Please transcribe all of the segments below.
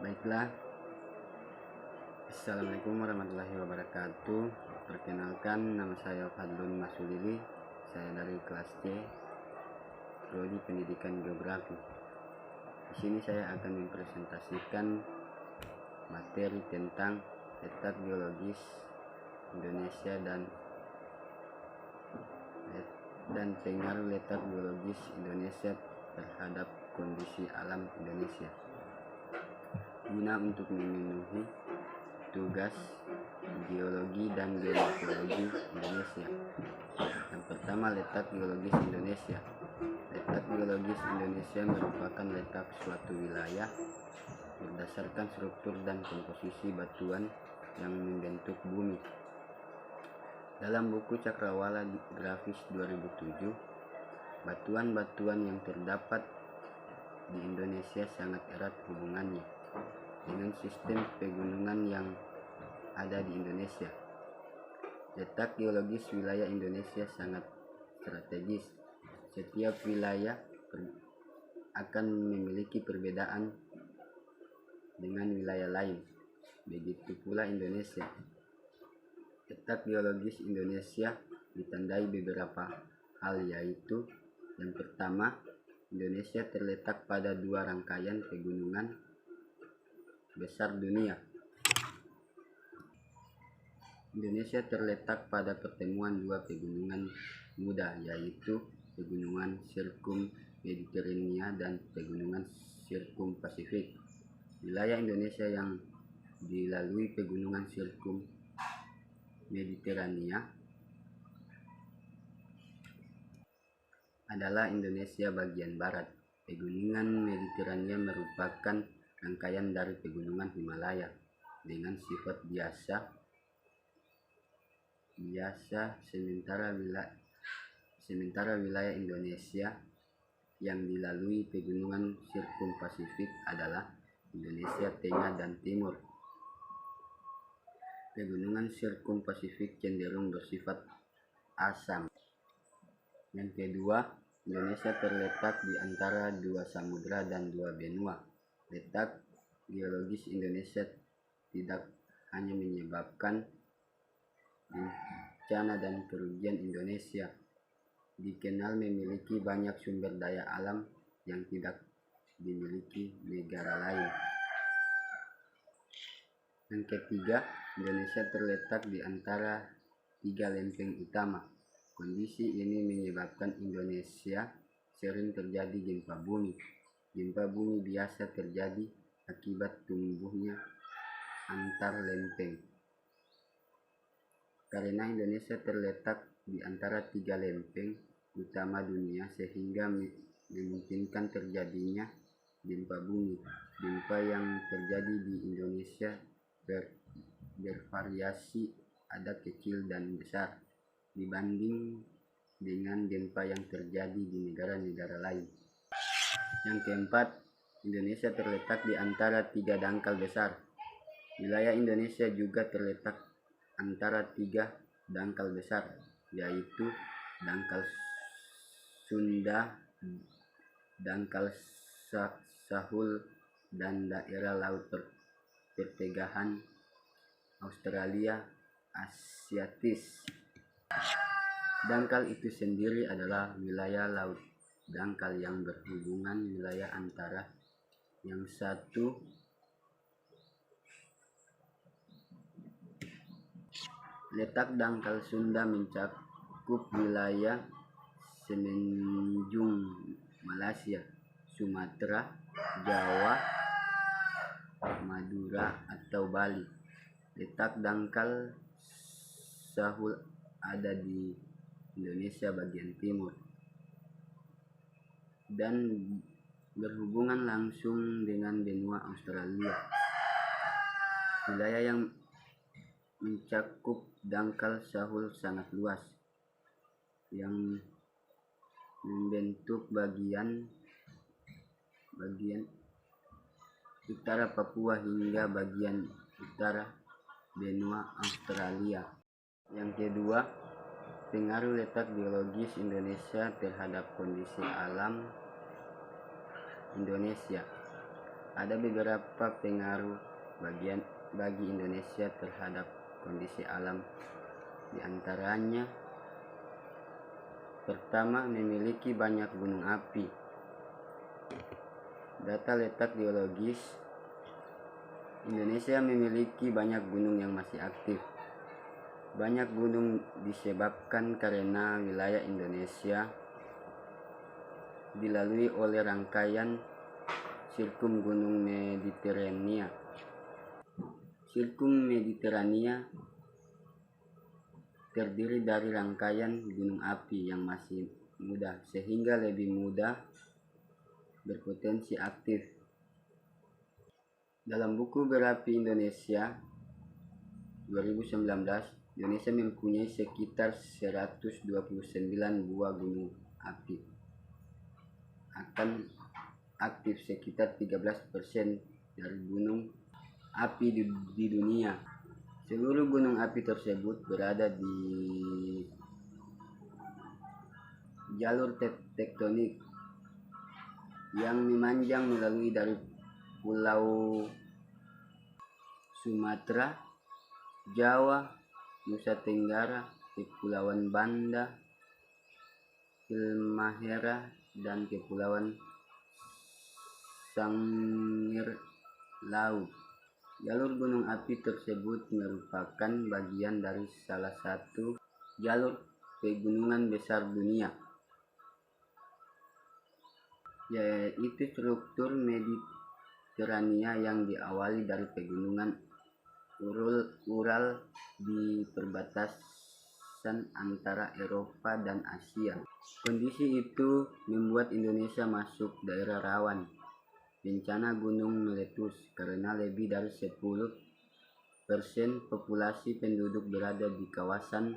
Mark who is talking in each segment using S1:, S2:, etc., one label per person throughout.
S1: Baiklah, Assalamualaikum warahmatullahi wabarakatuh. Perkenalkan, nama saya Fadlun Masulili. Saya dari kelas C, Prodi Pendidikan Geografi. Di sini saya akan mempresentasikan materi tentang letak geologis Indonesia dan pengaruh letak geologis Indonesia terhadap kondisi alam Indonesia. Guna untuk memenuhi tugas geologi dan geomorfologi Indonesia. Yang pertama, letak geologis Indonesia. Letak geologis Indonesia merupakan letak suatu wilayah berdasarkan struktur dan komposisi batuan yang membentuk bumi. Dalam buku Cakrawala Grafis 2007, batuan-batuan yang terdapat di Indonesia sangat erat hubungannya dengan sistem pegunungan yang ada di Indonesia. Letak geologis wilayah Indonesia sangat strategis. Setiap wilayah akan memiliki perbedaan dengan wilayah lain. Begitu pula Indonesia. Letak geologis Indonesia ditandai beberapa hal, yaitu yang pertama, Indonesia terletak pada dua rangkaian pegunungan besar dunia. Indonesia terletak pada pertemuan dua pegunungan muda, yaitu pegunungan Sirkum-Mediterania dan pegunungan Sirkum-Pasifik. Wilayah Indonesia yang dilalui pegunungan Sirkum-Mediterania adalah Indonesia bagian barat. Pegunungan Mediterania merupakan rangkaian dari pegunungan Himalaya dengan sifat biasa, sementara wilayah Indonesia yang dilalui pegunungan Sirkum-Pasifik adalah Indonesia Tengah dan Timur. Pegunungan Sirkum-Pasifik cenderung bersifat asam. Yang kedua, Indonesia terletak di antara dua samudra dan dua benua. Letak geologis Indonesia tidak hanya menyebabkan bencana dan kerugian. Indonesia dikenal memiliki banyak sumber daya alam yang tidak dimiliki negara lain. Yang ketiga, Indonesia terletak di antara tiga lempeng utama. Kondisi ini menyebabkan Indonesia sering terjadi gempa bumi. Gempa bumi biasa terjadi akibat tumbuhnya antar lempeng. Karena Indonesia terletak di antara tiga lempeng utama dunia, sehingga memungkinkan terjadinya gempa bumi. Gempa yang terjadi di Indonesia bervariasi, ada kecil dan besar, dibanding dengan gempa yang terjadi di negara-negara lain. Yang keempat, Indonesia terletak di antara tiga dangkal besar. Wilayah Indonesia juga terletak antara tiga dangkal besar, yaitu dangkal Sunda, dangkal Sahul, dan daerah laut pertengahan Australia Asiatis. Dangkal itu sendiri adalah wilayah laut dangkal yang berhubungan wilayah antara yang satu letak dangkal Sunda mencakup wilayah semenanjung Malaysia, Sumatera, Jawa, Madura atau Bali. Letak dangkal Sahul ada di Indonesia bagian timur dan berhubungan langsung dengan benua Australia. Wilayah yang mencakup dangkal Sahul sangat luas, yang membentuk bagian utara Papua hingga bagian utara benua Australia. Yang kedua, pengaruh letak geologis Indonesia terhadap kondisi alam Indonesia. Ada beberapa pengaruh bagi Indonesia terhadap kondisi alam, di antaranya pertama, memiliki banyak gunung api. Data letak geologis, Indonesia memiliki banyak gunung yang masih aktif. Banyak gunung disebabkan karena wilayah Indonesia dilalui oleh rangkaian sirkum gunung Mediterania. Sirkum Mediterania terdiri dari rangkaian gunung api yang masih muda, sehingga lebih mudah berpotensi aktif. Dalam buku Berapi Indonesia 2019, Indonesia mempunyai sekitar 129 buah gunung api. Akan aktif sekitar 13% dari gunung api di dunia. Seluruh gunung api tersebut berada di jalur tektonik yang memanjang melalui dari Pulau Sumatera, Jawa, Nusa Tenggara, Kepulauan Banda, Halmahera, dan Kepulauan Sangihe Laut. Jalur gunung api tersebut merupakan bagian dari salah satu jalur pegunungan besar dunia, yaitu struktur Mediterania yang diawali dari pegunungan Ural di perbatasan antara Eropa dan Asia. Kondisi itu membuat Indonesia masuk daerah rawan bencana gunung meletus karena lebih dari 10% populasi penduduk berada di kawasan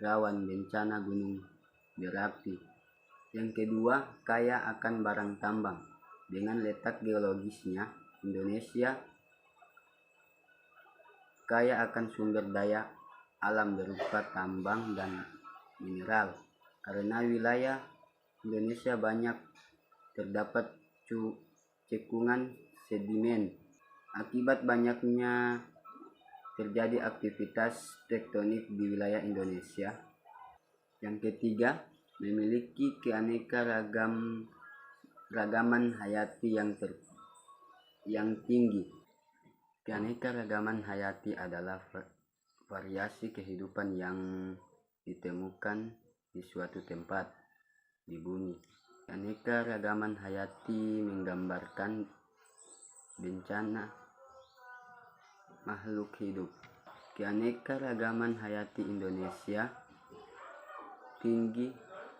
S1: rawan bencana gunung berapi. Yang kedua, kaya akan barang tambang. Dengan letak geologisnya, Indonesia kaya akan sumber daya alam berupa tambang dan mineral. Karena wilayah Indonesia banyak terdapat cekungan sedimen. Akibat banyaknya terjadi aktivitas tektonik di wilayah Indonesia. Yang ketiga, memiliki keanekaragaman hayati yang tinggi. Keanekaragaman hayati adalah variasi kehidupan yang ditemukan di suatu tempat di bumi. Keanekaragaman hayati menggambarkan bencana makhluk hidup. Keanekaragaman hayati Indonesia tinggi,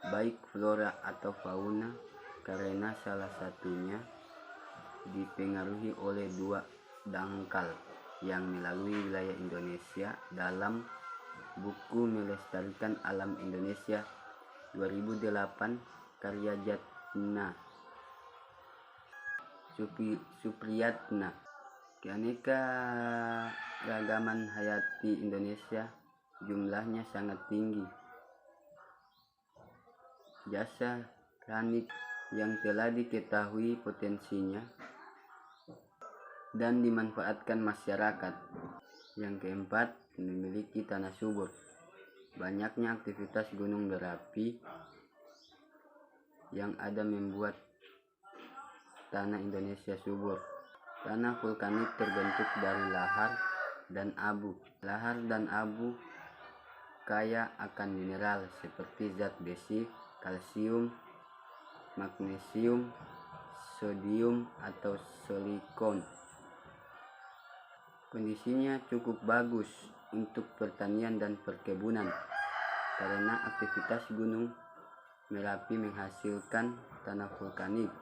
S1: baik flora atau fauna, karena salah satunya dipengaruhi oleh dua dangkal yang melalui wilayah Indonesia. Dalam buku Melestarikan Alam Indonesia 2008 karya Jatna Supriyatna, keanekaragaman hayati Indonesia jumlahnya sangat tinggi. Jasa ranik yang telah diketahui potensinya dan dimanfaatkan masyarakat. Yang keempat, memiliki tanah subur. Banyaknya aktivitas gunung berapi yang ada membuat tanah Indonesia subur. Tanah vulkanik terbentuk dari lahar dan abu. Lahar dan abu kaya akan mineral seperti zat besi, kalsium, magnesium, sodium, atau silikon. Kondisinya cukup bagus untuk pertanian dan perkebunan karena aktivitas gunung Merapi menghasilkan tanah vulkanik.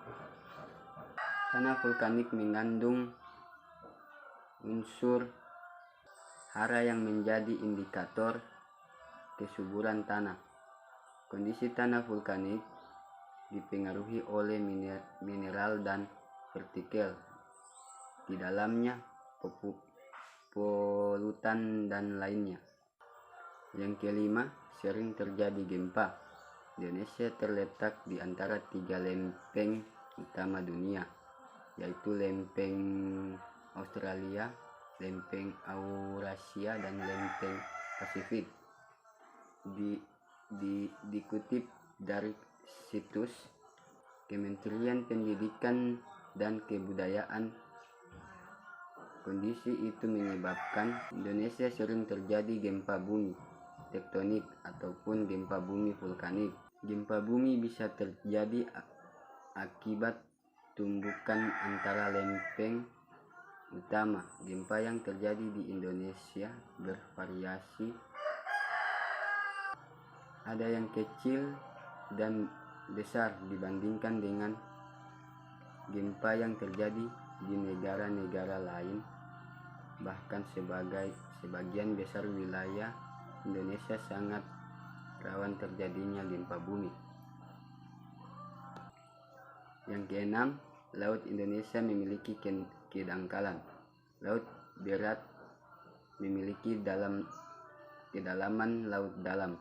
S1: Tanah vulkanik mengandung unsur hara yang menjadi indikator kesuburan tanah. Kondisi tanah vulkanik dipengaruhi oleh mineral dan partikel di dalamnya, polutan dan lainnya. Yang kelima, sering terjadi gempa. Indonesia terletak di antara tiga lempeng utama dunia, yaitu lempeng Australia, lempeng Eurasia, dan lempeng Pasifik. Dikutip dari situs Kementerian Pendidikan dan Kebudayaan, kondisi itu menyebabkan Indonesia sering terjadi gempa bumi tektonik ataupun gempa bumi vulkanik. Gempa bumi bisa terjadi akibat tumbukan antara lempeng utama. Gempa yang terjadi di Indonesia bervariasi, ada yang kecil dan besar dibandingkan dengan gempa yang terjadi di negara-negara lain. Bahkan sebagian besar wilayah Indonesia sangat rawan terjadinya gempa bumi. Yang keenam, Laut Indonesia memiliki kedangkalan. Laut berat memiliki kedalaman laut dalam.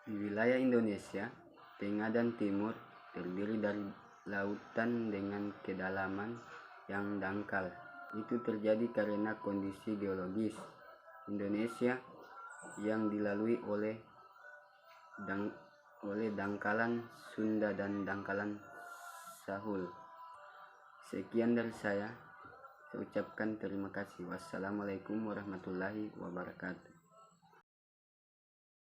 S1: Di wilayah Indonesia tengah dan timur terdiri dari lautan dengan kedalaman yang dangkal. Itu terjadi karena kondisi geologis Indonesia yang dilalui oleh dangkalan Sunda dan dangkalan Sahul. Sekian dari saya ucapkan terima kasih. Wassalamualaikum warahmatullahi wabarakatuh.